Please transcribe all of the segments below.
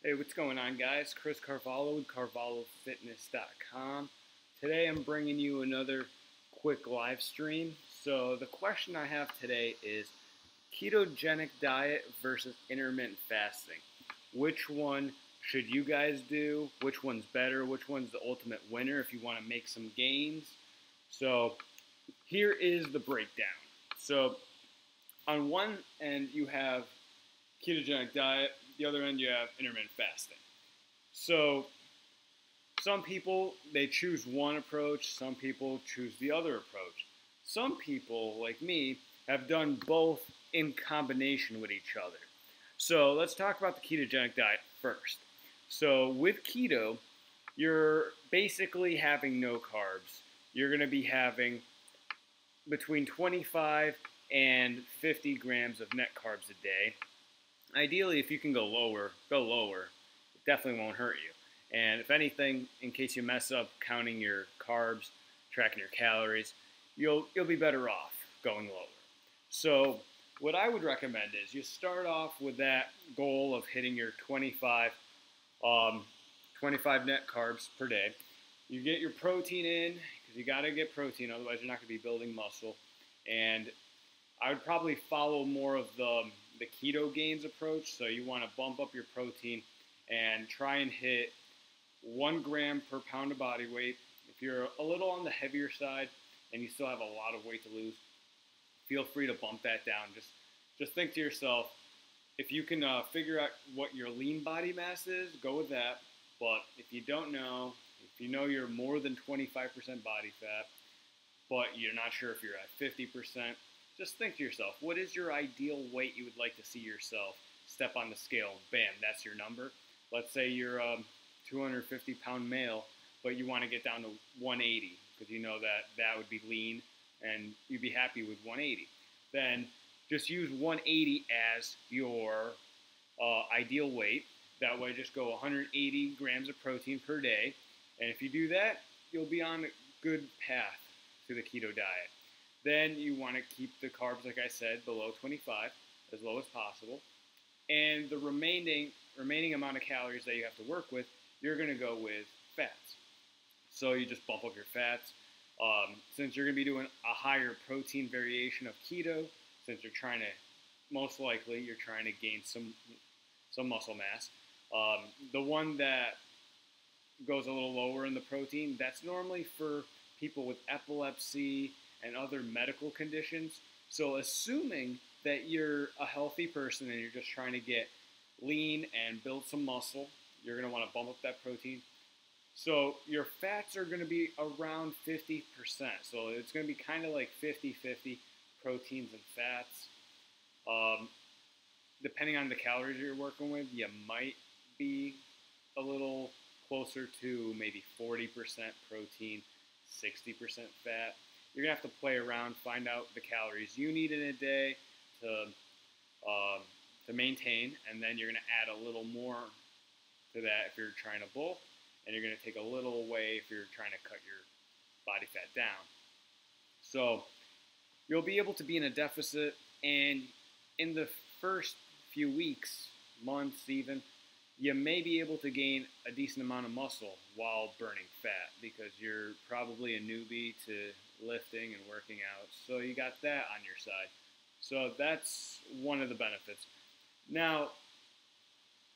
Hey, what's going on, guys? Chris Carvalho with CarvalhoFitness.com. Today I'm bringing you another quick live stream. So the question I have today is ketogenic diet versus intermittent fasting. Which one should you guys do? Which one's better? Which one's the ultimate winner if you want to make some gains? So here is the breakdown. So on one end you have ketogenic diet, the other end you have intermittent fasting. So some people, they choose one approach, some people choose the other approach. Some people, like me, have done both in combination with each other. So let's talk about the ketogenic diet first. So with keto, you're basically having no carbs. You're going to be having between 25 and 50 grams of net carbs a day. Ideally, if you can go lower, go lower. It definitely won't hurt you. And if anything, in case you mess up counting your carbs, tracking your calories, you'll be better off going lower. So what I would recommend is you start off with that goal of hitting your 25 net carbs per day. You get your protein in, because you got to get protein, otherwise you're not going to be building muscle. And I would probably follow more of the keto gains approach. So you want to bump up your protein and try and hit 1 gram per pound of body weight. If you're a little on the heavier side and you still have a lot of weight to lose, feel free to bump that down. Just think to yourself, if you can figure out what your lean body mass is, go with that. But if you don't know, if you know you're more than 25% body fat, but you're not sure if you're at 50%, just think to yourself, what is your ideal weight you would like to see yourself? Step on the scale, bam, that's your number. Let's say you're a 250-pound male, but you want to get down to 180 because you know that would be lean and you'd be happy with 180. Then just use 180 as your ideal weight. That way just go 180 grams of protein per day. And if you do that, you'll be on a good path to the keto diet. Then you want to keep the carbs, like I said, below 25, as low as possible. And the remaining amount of calories that you have to work with, you're going to go with fats. So you just bump up your fats. Since you're going to be doing a higher protein variation of keto, since you're trying to, most likely, you're trying to gain some muscle mass. The one that goes a little lower in the protein, that's normally for people with epilepsy and other medical conditions. So assuming that you're a healthy person and you're just trying to get lean and build some muscle, you're going to want to bump up that protein. So your fats are going to be around 50%. So it's going to be kind of like 50-50 proteins and fats. Depending on the calories you're working with, you might be a little closer to maybe 40% protein, 60% fat. You're going to have to play around, find out the calories you need in a day to maintain, and then you're going to add a little more to that if you're trying to bulk, and you're going to take a little away if you're trying to cut your body fat down. So you'll be able to be in a deficit, and in the first few weeks, months even, you may be able to gain a decent amount of muscle while burning fat because you're probably a newbie to lifting and working out. So you got that on your side. So that's one of the benefits. Now,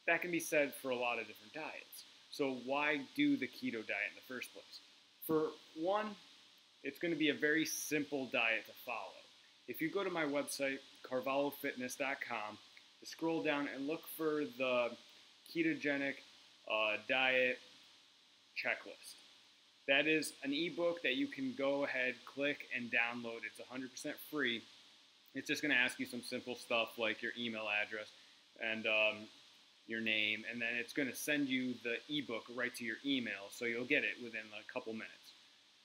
that can be said for a lot of different diets. So why do the keto diet in the first place? For one, it's going to be a very simple diet to follow. If you go to my website, carvalhofitness.com, scroll down and look for the ketogenic diet checklist. That is an ebook that you can go ahead, click, and download. It's 100% free. It's just going to ask you some simple stuff like your email address and your name, and then it's going to send you the ebook right to your email, so you'll get it within a couple minutes.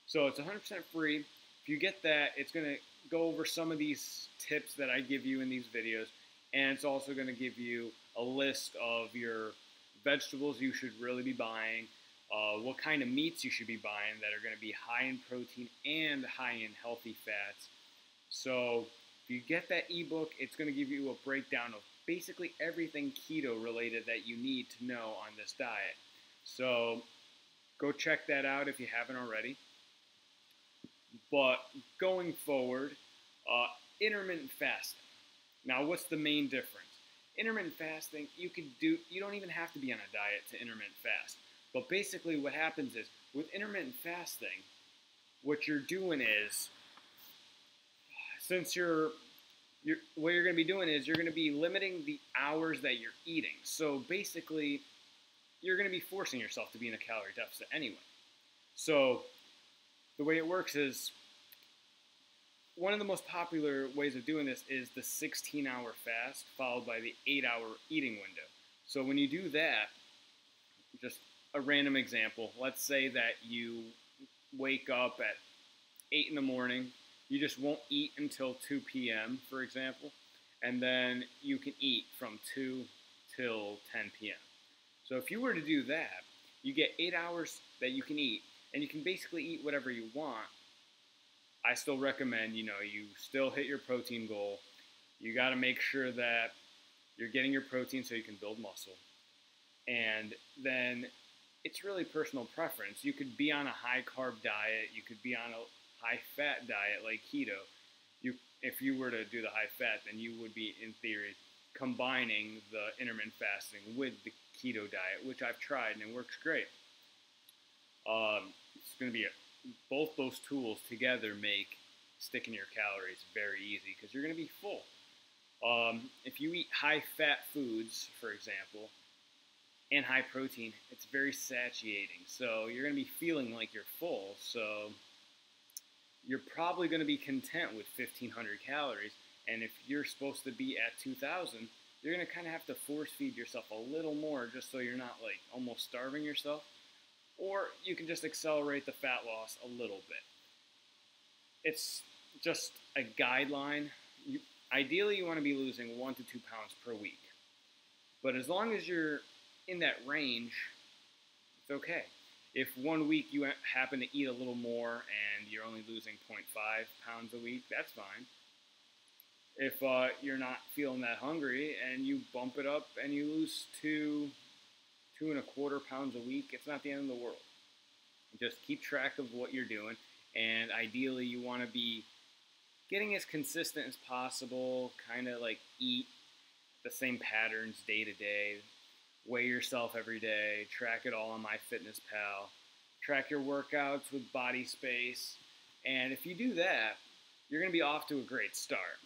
So it's 100% free. If you get that, it's going to go over some of these tips that I give you in these videos, and it's also going to give you a list of your vegetables you should really be buying, what kind of meats you should be buying that are going to be high in protein and high in healthy fats. So if you get that ebook, it's going to give you a breakdown of basically everything keto related that you need to know on this diet. So go check that out if you haven't already. But going forward, intermittent fasting. Now, what's the main difference? Intermittent fasting, you don't even have to be on a diet to intermittent fast. But basically what happens is, with intermittent fasting, what you're doing is, since what you're going to be doing is you're going to be limiting the hours that you're eating. So basically, you're going to be forcing yourself to be in a calorie deficit anyway. So the way it works is, one of the most popular ways of doing this is the 16-hour fast followed by the 8-hour eating window. So when you do that, just a random example, let's say that you wake up at 8 in the morning, you just won't eat until 2 p.m., for example, and then you can eat from 2 till 10 p.m. So if you were to do that, you get 8 hours that you can eat, and you can basically eat whatever you want. I still recommend, you still hit your protein goal. You got to make sure that you're getting your protein so you can build muscle. And then it's really personal preference. You could be on a high-carb diet. You could be on a high-fat diet like keto. If you were to do the high-fat, then you would be, in theory, combining the intermittent fasting with the keto diet, which I've tried and it works great. It's going to be both those tools together make sticking your calories very easy because you're going to be full. If you eat high-fat foods, for example, and high protein, it's very satiating. So you're going to be feeling like you're full. So you're probably going to be content with 1,500 calories. And if you're supposed to be at 2,000, you're going to kind of have to force feed yourself a little more just so you're not like almost starving yourself. Or you can just accelerate the fat loss a little bit. It's just a guideline. Ideally, you want to be losing 1 to 2 pounds per week. But as long as you're in that range, it's okay. If 1 week you happen to eat a little more and you're only losing 0.5 pounds a week, that's fine. If you're not feeling that hungry and you bump it up and you lose 2.25 pounds a week, it's not the end of the world. Just keep track of what you're doing, and ideally you want to be getting as consistent as possible, kind of like eat the same patterns day to day, weigh yourself every day, track it all on MyFitnessPal, track your workouts with Body Space, and if you do that, you're going to be off to a great start.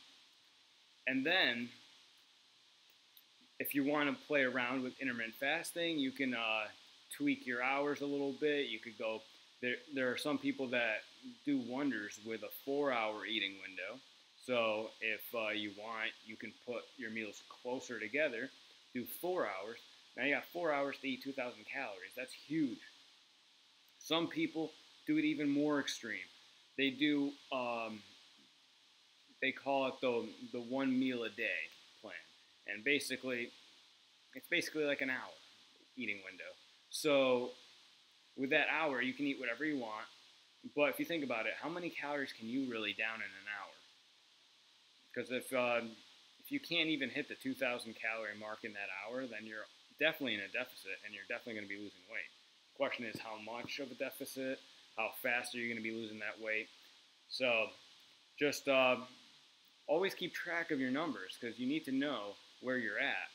And then, if you want to play around with intermittent fasting, you can tweak your hours a little bit. You could go, there are some people that do wonders with a 4-hour eating window. So if you want, you can put your meals closer together, do 4 hours. Now you got 4 hours to eat 2,000 calories. That's huge. Some people do it even more extreme. They do, they call it the 1 meal a day plan. And basically, it's basically like an hour eating window. So with that hour, you can eat whatever you want. But if you think about it, how many calories can you really down in an hour? Because if you can't even hit the 2,000 calorie mark in that hour, then you're definitely in a deficit and you're definitely going to be losing weight. The question is how much of a deficit, how fast are you going to be losing that weight? So just always keep track of your numbers because you need to know where you're at.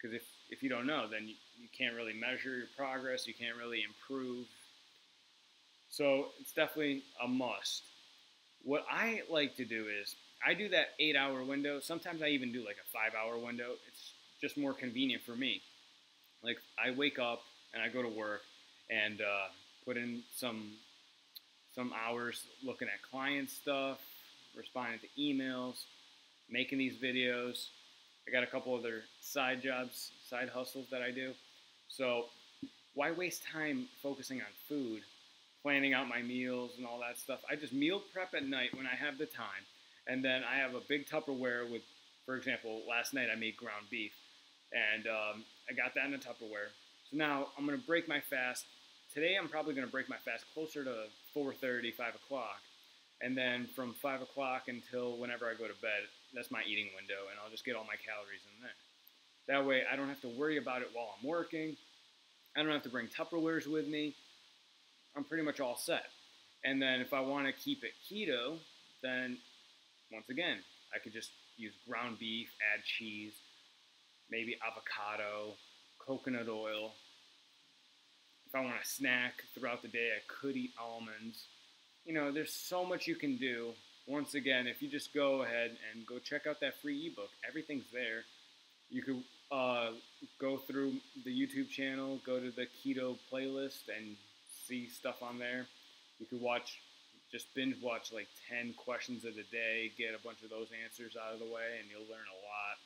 Because if you don't know, then you can't really measure your progress, you can't really improve. So it's definitely a must. What I like to do is, I do that 8-hour window. Sometimes I even do like a 5-hour window. It's just more convenient for me. Like I wake up and I go to work and put in some hours looking at client stuff, responding to emails, making these videos. I got a couple other side jobs, side hustles that I do. So why waste time focusing on food, planning out my meals and all that stuff? I just meal prep at night when I have the time. And then I have a big Tupperware with, for example, last night I made ground beef. And I got that in a Tupperware. So now I'm going to break my fast. Today I'm probably going to break my fast closer to 4:30, 5 o'clock. And then from 5 o'clock until whenever I go to bed, that's my eating window. And I'll just get all my calories in there. That way I don't have to worry about it while I'm working. I don't have to bring Tupperwares with me. I'm pretty much all set. And then if I want to keep it keto, then once again, I could just use ground beef, add cheese, maybe avocado, coconut oil. If I want a snack throughout the day, I could eat almonds. You know, there's so much you can do. Once again, if you just go ahead and go check out that free ebook, everything's there. You could go through the YouTube channel, go to the keto playlist and see stuff on there. You could just binge watch like 10 questions of the day, get a bunch of those answers out of the way, and you'll learn a lot.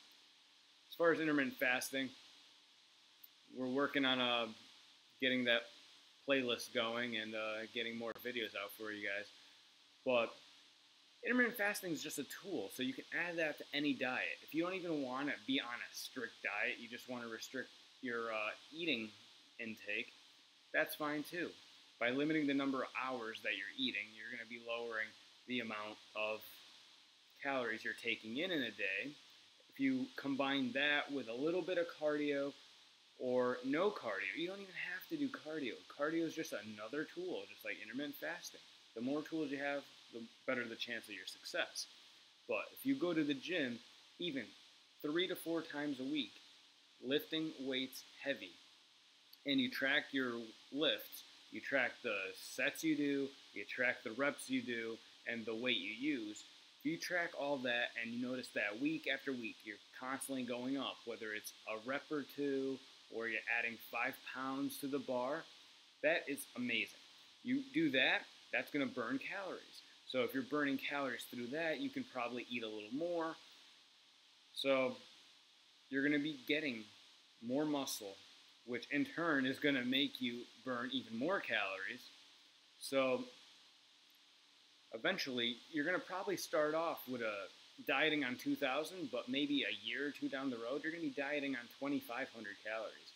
As far as intermittent fasting, we're working on getting that playlist going and getting more videos out for you guys. But intermittent fasting is just a tool, so you can add that to any diet. If you don't even want to be on a strict diet, you just want to restrict your eating intake, that's fine too. By limiting the number of hours that you're eating, you're going to be lowering the amount of calories you're taking in a day. If you combine that with a little bit of cardio or no cardio, you don't even have to do cardio. Cardio is just another tool, just like intermittent fasting. The more tools you have, the better the chance of your success. But if you go to the gym, even 3 to 4 times a week, lifting weights heavy, and you track your lifts, you track the sets you do, you track the reps you do, and the weight you use. If you track all that and you notice that week after week, you're constantly going up, whether it's a rep or two, or you're adding 5 pounds to the bar, that is amazing. You do that, that's going to burn calories. So if you're burning calories through that, you can probably eat a little more. So you're going to be getting more muscle, which in turn is going to make you burn even more calories. So eventually, you're going to probably start off with dieting on 2,000, but maybe a year or two down the road, you're going to be dieting on 2,500 calories.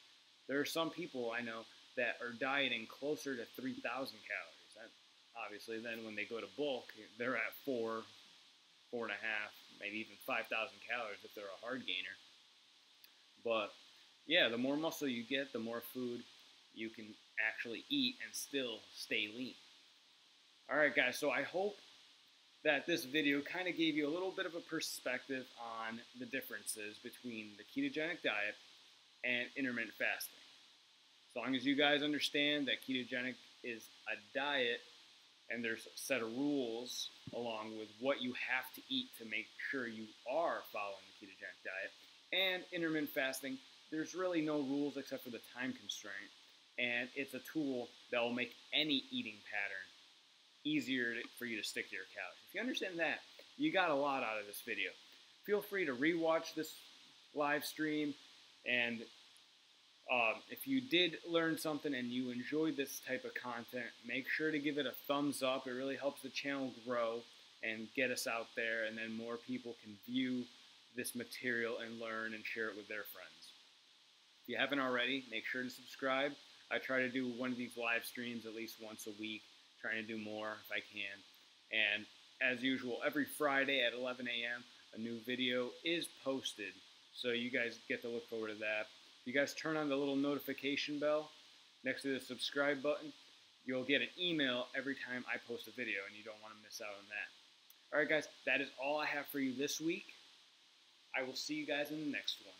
There are some people I know that are dieting closer to 3,000 calories. And obviously, then when they go to bulk, they're at 4, 4.5, maybe even 5,000 calories if they're a hard gainer. But yeah, the more muscle you get, the more food you can actually eat and still stay lean. Alright guys, so I hope that this video kind of gave you a little bit of a perspective on the differences between the ketogenic diet and intermittent fasting. As long as you guys understand that ketogenic is a diet and there's a set of rules along with what you have to eat to make sure you are following the ketogenic diet, and intermittent fasting, there's really no rules except for the time constraint, and it's a tool that will make any eating pattern easier for you to stick to your calories. If you understand that, you got a lot out of this video. Feel free to rewatch this live stream, and if you did learn something and you enjoyed this type of content, make sure to give it a thumbs up. It really helps the channel grow and get us out there, and then more people can view this material and learn and share it with their friends. If you haven't already, make sure to subscribe. I try to do one of these live streams at least once a week, trying to do more if I can. And as usual, every Friday at 11 a.m., a new video is posted, so you guys get to look forward to that. If you guys turn on the little notification bell next to the subscribe button, you'll get an email every time I post a video, and you don't want to miss out on that. Alright guys, that is all I have for you this week. I will see you guys in the next one.